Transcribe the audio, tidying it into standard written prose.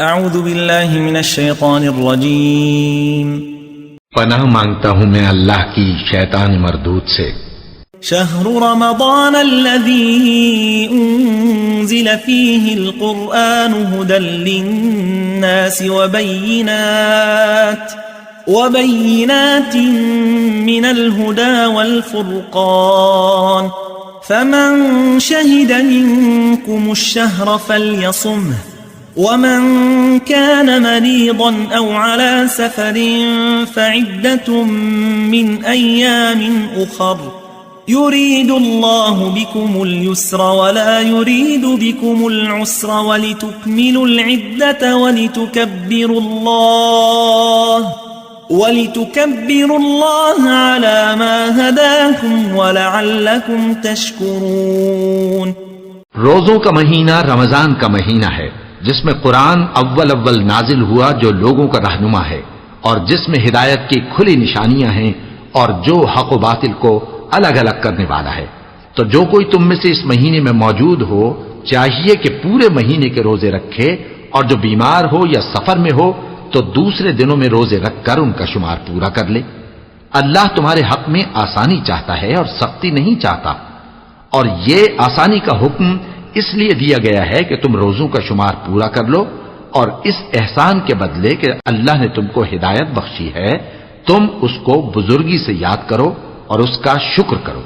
اعوذ باللہ من الشیطان الرجیم پناہ مانگتا ہوں میں اللہ کی شیطان مردود سے۔ شہر رمضان الذی انزل فیہ القرآن ھدی للناس وبینات من الہدی والفرقان فمن شہد منکم الشہر فلیصمہ ومن كان مريضا أو على سفر فعدة من أيام أخر يريد الله بكم اليسر ولا يريد بكم العسر ولتكملوا العدة ولتكبروا الله على ما هداكم ولعلكم تشكرون۔ روزوں کا مہینہ رمضان کا مہینہ ہے جس میں قرآن اول نازل ہوا جو لوگوں کا رہنما ہے اور جس میں ہدایت کی کھلی نشانیاں ہیں اور جو حق و باطل کو الگ الگ کرنے والا ہے۔ تو جو کوئی تم میں سے اس مہینے میں موجود ہو چاہیے کہ پورے مہینے کے روزے رکھے، اور جو بیمار ہو یا سفر میں ہو تو دوسرے دنوں میں روزے رکھ کر ان کا شمار پورا کر لے۔ اللہ تمہارے حق میں آسانی چاہتا ہے اور سختی نہیں چاہتا، اور یہ آسانی کا حکم اس لیے دیا گیا ہے کہ تم روزوں کا شمار پورا کر لو، اور اس احسان کے بدلے کہ اللہ نے تم کو ہدایت بخشی ہے تم اس کو بزرگی سے یاد کرو اور اس کا شکر کرو۔